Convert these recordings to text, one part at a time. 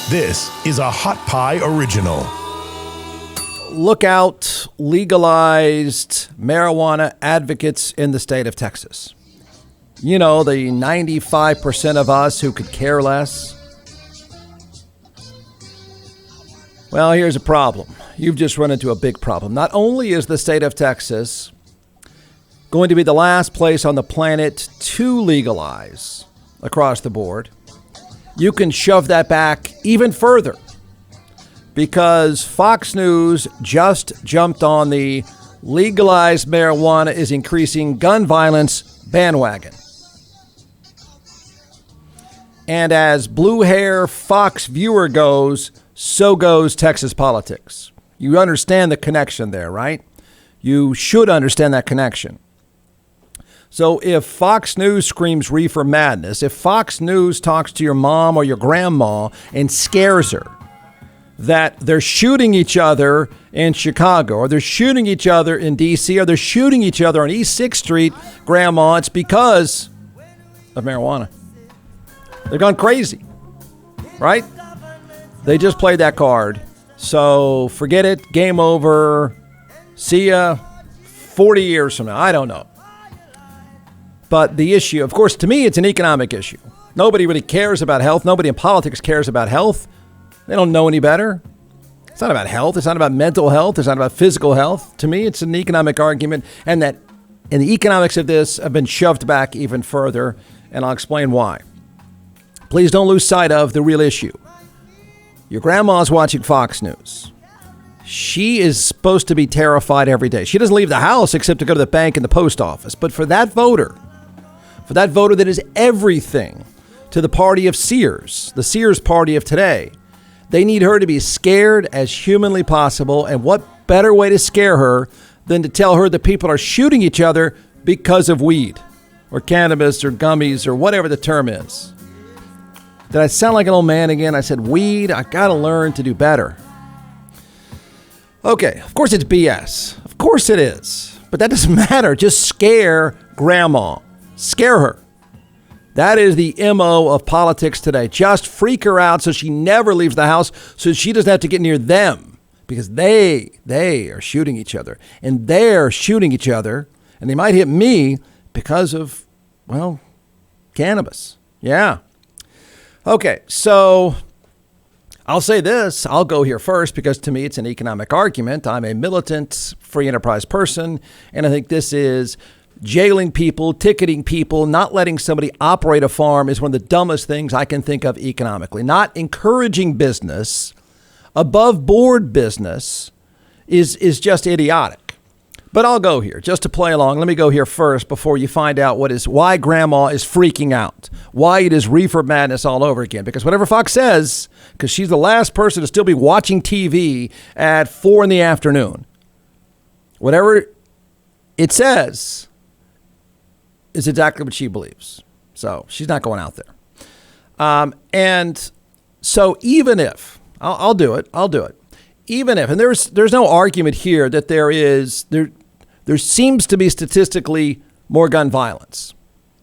This is a Hot Pie Original. Look out, legalized marijuana advocates in the state of Texas. You know, the 95% of us who could care less. Well, here's a problem. You've just run into a big problem. Not only is the state of Texas going to be the last place on the planet to legalize across the board, you can shove that back even further because Fox News just jumped on the legalized marijuana is increasing gun violence bandwagon. And as blue hair Fox viewer goes, so goes Texas politics. You understand the connection there, right? You should understand that connection. So if Fox News screams reefer madness, if Fox News talks to your mom or your grandma and scares her that they're shooting each other in Chicago, or they're shooting each other in D.C., or they're shooting each other on East 6th Street, grandma, it's because of marijuana. They've gone crazy, right? They just played that card. So forget it. Game over. See ya 40 years from now. I don't know. But the issue, of course, to me, it's an economic issue. Nobody really cares about health. Nobody in politics cares about health. They don't know any better. It's not about health. It's not about mental health. It's not about physical health. To me, it's an economic argument. And the economics of this have been shoved back even further. And I'll explain why. Please don't lose sight of the real issue. Your grandma's watching Fox News. She is supposed to be terrified every day. She doesn't leave the house except to go to the bank and the post office. But for that voter that is everything to the party of Sears, the Sears party of today, they need her to be scared as humanly possible. And what better way to scare her than to tell her that people are shooting each other because of weed or cannabis or gummies or whatever the term is. Did I sound like an old man again? I said weed. I got to learn to do better. Okay, of course it's BS. Of course it is. But that doesn't matter. Just scare grandma. Scare her. That is the MO of politics today. Just freak her out so she never leaves the house, so she doesn't have to get near them because they are shooting each other. And they're shooting each other, and they might hit me because of, well, cannabis. Yeah. Okay, so I'll say this. I'll go here first because to me it's an economic argument. I'm a militant free enterprise person, and I think this is jailing people, ticketing people, not letting somebody operate a farm is one of the dumbest things I can think of economically. Not encouraging business, above board business is just idiotic. But I'll go here just to play along. Let me go here first before you find out why grandma is freaking out, why it is reefer madness all over again. Because whatever Fox says, because she's the last person to still be watching TV at 4 p.m, whatever it says is exactly what she believes. So she's not going out there. And so even if, I'll do it. Even if, and there's no argument here that there seems to be statistically more gun violence.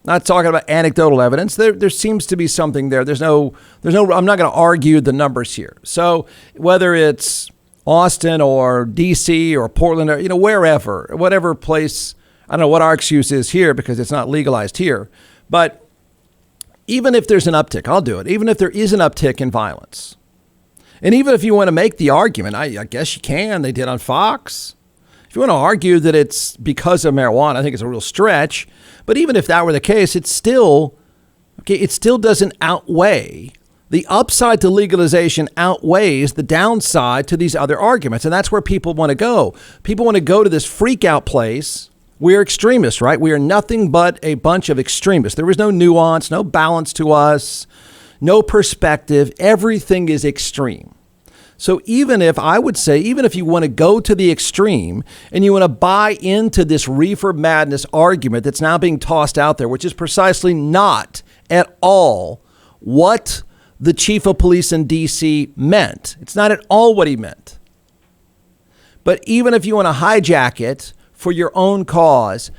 Not talking about anecdotal evidence. There seems to be something there. There's no, I'm not going to argue the numbers here. So whether it's Austin or DC or Portland or, wherever, whatever place, I don't know what our excuse is here because it's not legalized here. But even if there's an uptick, I'll do it. Even if there is an uptick in violence. And even if you want to make the argument, I guess you can. They did on Fox. If you want to argue that it's because of marijuana, I think it's a real stretch. But even if that were the case, it still doesn't outweigh. The upside to legalization outweighs the downside to these other arguments. And that's where people want to go. People want to go to this freak out place. We're extremists, right? We are nothing but a bunch of extremists. There is no nuance, no balance to us, no perspective. Everything is extreme. So even if you want to go to the extreme and you want to buy into this reefer madness argument that's now being tossed out there, which is precisely not at all what the chief of police in D.C. meant. It's not at all what he meant. But even if you want to hijack it for your own cause,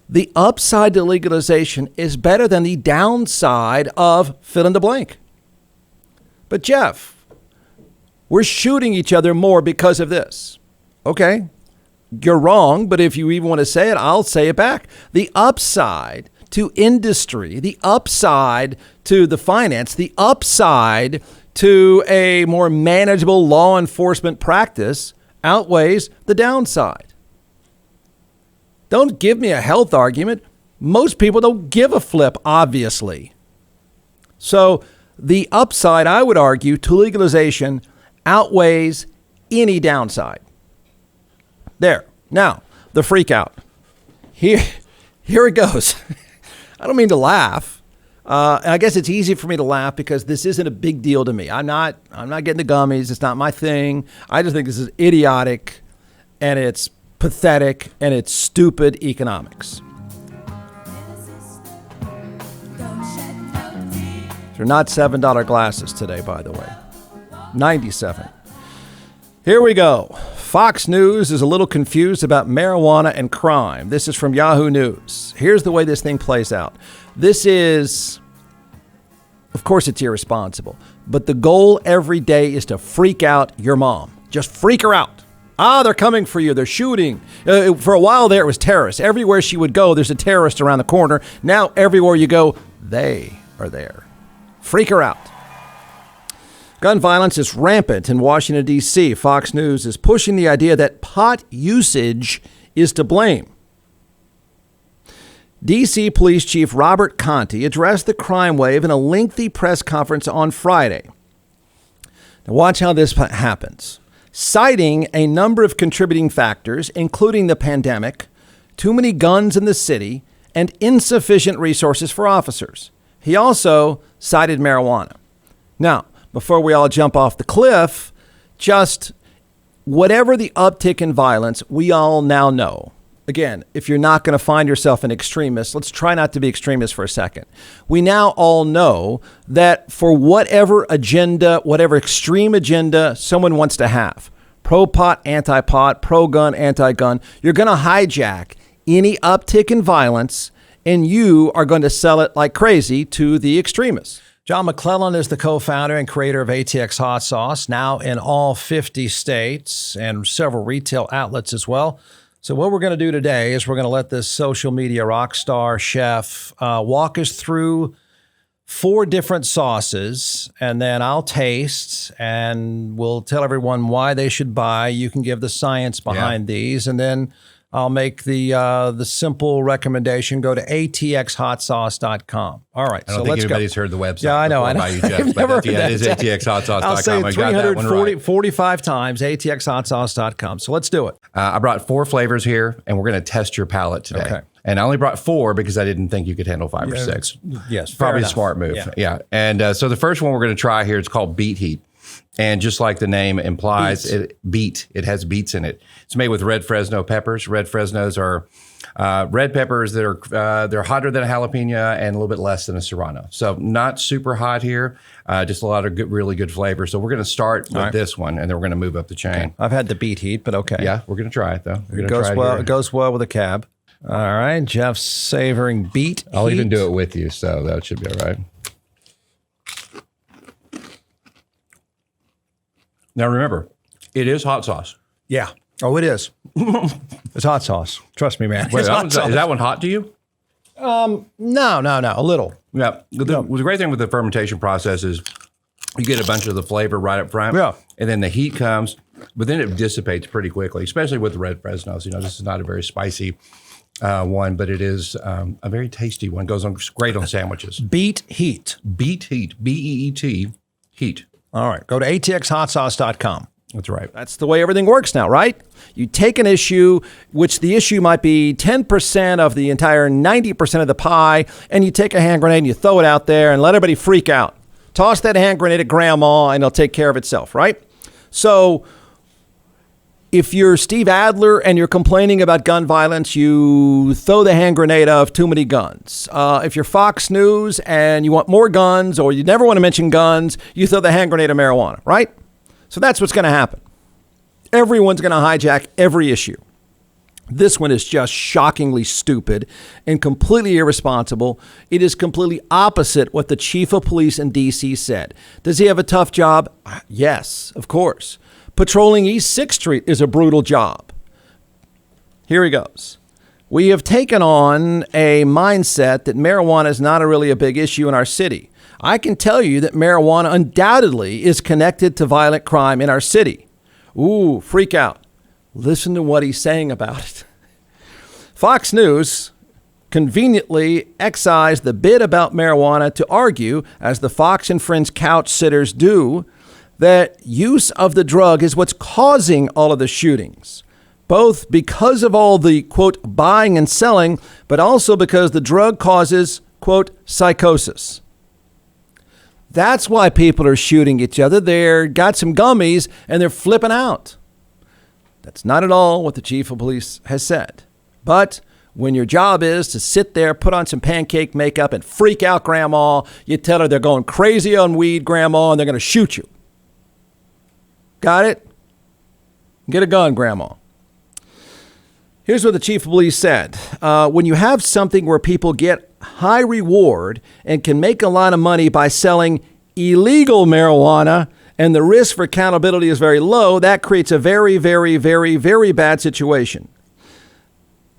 the upside to legalization is better than the downside of fill in the blank. But Jeff, We're shooting each other more because of this. Okay, you're wrong, but if you even want to say it, I'll say it back. The upside to industry, the upside to the finance, the upside to a more manageable law enforcement practice outweighs the downside. Don't give me a health argument. Most people don't give a flip, obviously. So the upside, I would argue, to legalization outweighs any downside. There. Now, the freak out. Here it goes. I don't mean to laugh. I guess it's easy for me to laugh because this isn't a big deal to me. I'm not getting the gummies. It's not my thing. I just think this is idiotic, and it's pathetic, and it's stupid economics. They're not $7 glasses today, by the way. 97. Here we go. Fox News is a little confused about marijuana and crime. This is from Yahoo News. Here's the way this thing plays out. This is, of course, it's irresponsible. But the goal every day is to freak out your mom. Just freak her out. They're coming for you. They're shooting. For a while there, it was terrorists. Everywhere she would go, there's a terrorist around the corner. Now, everywhere you go, they are there. Freak her out. Gun violence is rampant in Washington, D.C. Fox News is pushing the idea that pot usage is to blame. D.C. Police Chief Robert Conti addressed the crime wave in a lengthy press conference on Friday. Now watch how this happens. Citing a number of contributing factors, including the pandemic, too many guns in the city, and insufficient resources for officers. He also cited marijuana. Now, before we all jump off the cliff, just whatever the uptick in violence, we all now know. Again, if you're not going to find yourself an extremist, let's try not to be extremists for a second. We now all know that for whatever agenda, whatever extreme agenda someone wants to have, pro-pot, anti-pot, pro-gun, anti-gun, you're going to hijack any uptick in violence and you are going to sell it like crazy to the extremists. John McClellan is the co-founder and creator of ATX Hot Sauce, now in all 50 states and several retail outlets as well. So what we're going to do today is we're going to let this social media rock star chef walk us through 4 different sauces, and then I'll taste and we'll tell everyone why they should buy. You can give the science behind these, and then I'll make the simple recommendation. Go to atxhotsauce.com. All right, I don't think anybody's heard the website. Yeah, I know. By you, Jeff, I've never heard that. It is atxhotsauce.com. I'll say I got that one right. 45 times, atxhotsauce.com. So let's do it. I brought 4 flavors here, and we're going to test your palate today. Okay. And I only brought 4 because I didn't think you could handle 5 or 6. Yes, probably a smart move. Yeah. And so the first one we're going to try here, it's called Beet Heat. And just like the name implies, it has beets in it. It's made with red Fresno peppers. Red Fresnos are red peppers that are they're hotter than a jalapeno and a little bit less than a serrano. So not super hot here, just a lot of really good flavor. So we're going to start with this one, and then we're going to move up the chain. Okay. I've had the Beet Heat, but okay. Yeah, we're going to try it though. It goes well with a cab. All right, Jeff's savoring Beet Heat. I'll even do it with you, so that should be all right. Now remember, it is hot sauce. Yeah. Oh, it is. It's hot sauce. Trust me, man. Wait, is that one hot to you? No. A little. Yeah. The great thing with the fermentation process is you get a bunch of the flavor right up front. Yeah. And then the heat comes, but then it dissipates pretty quickly, especially with the red Fresnos. You know, this is not a very spicy one, but it is a very tasty one. Goes on great on sandwiches. Beet Heat. Beet Heat. B-E-E-T. Heat. All right. Go to atxhotsauce.com. That's right. That's the way everything works now, right? You take an issue, which the issue might be 10% of the entire 90% of the pie, and you take a hand grenade and you throw it out there and let everybody freak out. Toss that hand grenade at grandma and it'll take care of itself, right? So if you're Steve Adler and you're complaining about gun violence, you throw the hand grenade of too many guns. If you're Fox News and you want more guns, or you never want to mention guns, you throw the hand grenade of marijuana, right? So that's what's going to happen. Everyone's going to hijack every issue. This one is just shockingly stupid and completely irresponsible. It is completely opposite what the chief of police in D.C. said. Does he have a tough job? Yes, of course. Patrolling East 6th Street is a brutal job. Here he goes. We have taken on a mindset that marijuana is not really a big issue in our city. I can tell you that marijuana undoubtedly is connected to violent crime in our city. Ooh, freak out. Listen to what he's saying about it. Fox News conveniently excised the bit about marijuana to argue, as the Fox and Friends couch sitters do, that use of the drug is what's causing all of the shootings, both because of all the, quote, buying and selling, but also because the drug causes, quote, psychosis. That's why people are shooting each other. They're got some gummies and they're flipping out. That's not at all what the chief of police has said. But when your job is to sit there, put on some pancake makeup and freak out grandma, you tell her they're going crazy on weed, grandma, and they're going to shoot you. Got it? Get a gun, grandma. Here's what the chief of police said. When you have something where people get high reward and can make a lot of money by selling illegal marijuana, and the risk for accountability is very low, that creates a very, very, very, very bad situation.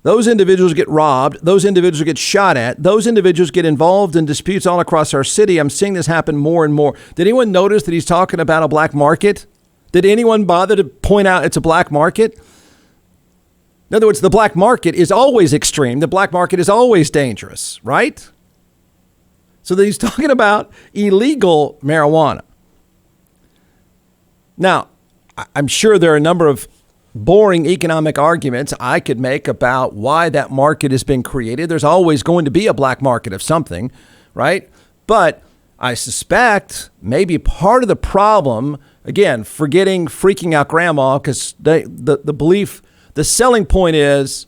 Those individuals get robbed. Those individuals get shot at. Those individuals get involved in disputes all across our city. I'm seeing this happen more and more. Did anyone notice that he's talking about a black market? Did anyone bother to point out it's a black market? In other words, the black market is always extreme. The black market is always dangerous, right? So that he's talking about illegal marijuana. Now, I'm sure there are a number of boring economic arguments I could make about why that market has been created. There's always going to be a black market of something, right? But I suspect maybe part of the problem, again, forgetting freaking out grandma, because the belief, the selling point is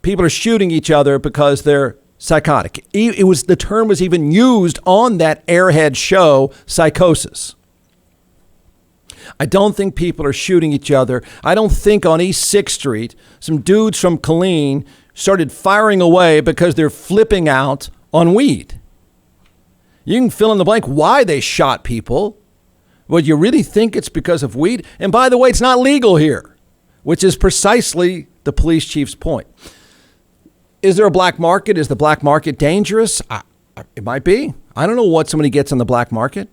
people are shooting each other because they're psychotic. The term was even used on that Airhead show, psychosis. I don't think people are shooting each other. I don't think on East 6th Street, some dudes from Killeen started firing away because they're flipping out on weed. You can fill in the blank why they shot people. Well, you really think it's because of weed? And by the way, it's not legal here, which is precisely the police chief's point. Is there a black market? Is the black market dangerous? It might be. I don't know what somebody gets on the black market.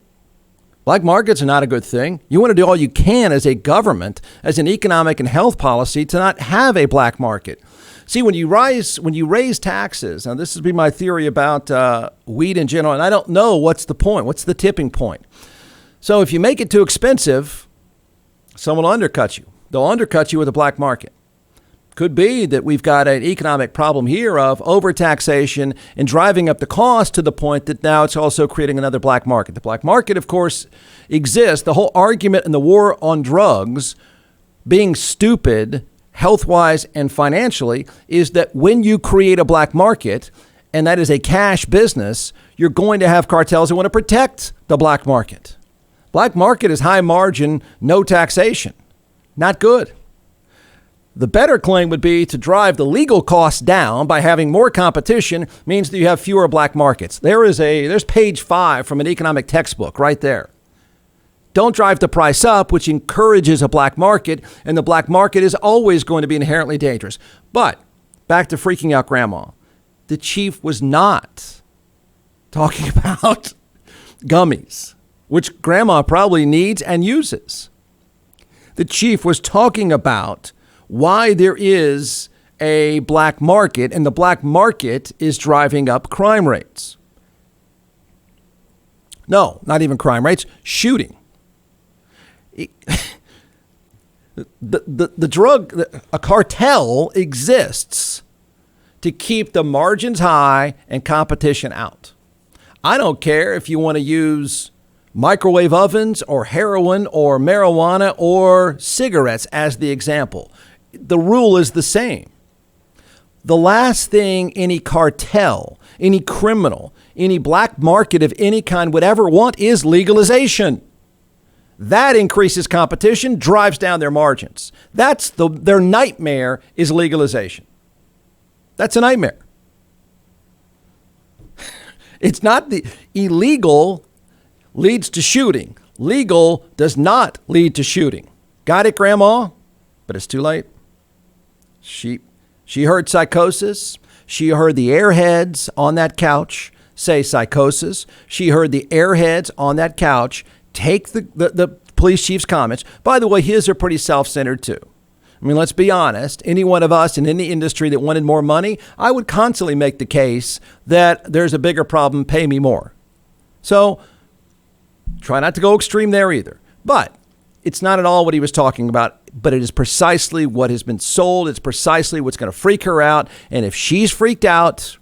Black markets are not a good thing. You want to do all you can as a government, as an economic and health policy, to not have a black market. See, when you raise taxes, now this would be my theory about weed in general, and I don't know what's the point. What's the tipping point? So if you make it too expensive, someone will undercut you. They'll undercut you with a black market. Could be that we've got an economic problem here of overtaxation and driving up the cost to the point that now it's also creating another black market. The black market, of course, exists. The whole argument in the war on drugs being stupid, health-wise and financially, is that when you create a black market, and that is a cash business, you're going to have cartels that want to protect the black market. Black market is high margin, no taxation. Not good. The better claim would be to drive the legal costs down by having more competition means that you have fewer black markets. There's page 5 from an economic textbook right there. Don't drive the price up, which encourages a black market, and the black market is always going to be inherently dangerous. But back to freaking out grandma. The chief was not talking about gummies, which grandma probably needs and uses. The chief was talking about why there is a black market, and the black market is driving up crime rates. No, not even crime rates, shooting. The drug, a cartel exists to keep the margins high and competition out. I don't care if you want to use microwave ovens or heroin or marijuana or cigarettes as the example. The rule is the same. The last thing any cartel, any criminal, any black market of any kind would ever want is legalization. That increases competition, drives down their margins. Their nightmare is legalization. That's a nightmare. It's not the illegal leads to shooting. Legal does not lead to shooting. Got it, Grandma? But it's too late. She heard psychosis. She heard the airheads on that couch say psychosis. She heard the airheads on that couch take the police chief's comments. By the way, his are pretty self-centered too. I mean, let's be honest. Any one of us in any industry that wanted more money, I would constantly make the case that there's a bigger problem, pay me more. So try not to go extreme there either. But it's not at all what he was talking about, but it is precisely what has been sold. It's precisely what's going to freak her out. And if she's freaked out,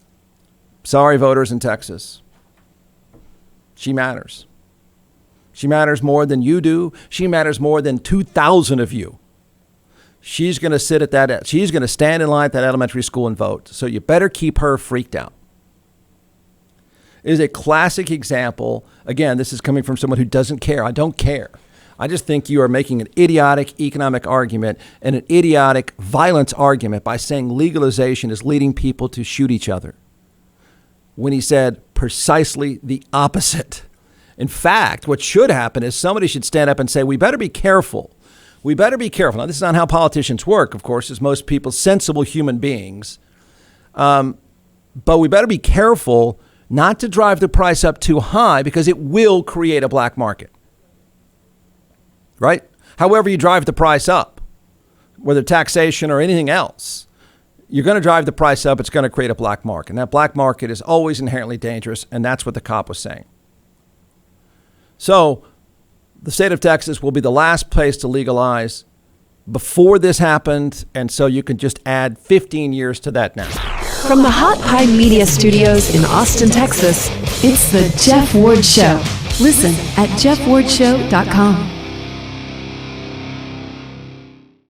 sorry, voters in Texas, she matters. She matters more than you do. She matters more than 2,000 of you. She's going to she's going to stand in line at that elementary school and vote. So you better keep her freaked out. It is a classic example. Again, this is coming from someone who doesn't care. I don't care. I just think you are making an idiotic economic argument and an idiotic violence argument by saying legalization is leading people to shoot each other, when he said precisely the opposite. In fact, what should happen is somebody should stand up and say, we better be careful. We better be careful. Now, this is not how politicians work, of course, as most people, sensible human beings. But we better be careful not to drive the price up too high, because it will create a black market. Right? However you drive the price up, whether taxation or anything else, you're going to drive the price up. It's going to create a black market. And that black market is always inherently dangerous. And that's what the cop was saying. So the state of Texas will be the last place to legalize before this happened. And so you can just add 15 years to that now. From the Hot Pie Media Studios in Austin, Texas, it's the Jeff Ward Show. Listen at jeffwardshow.com.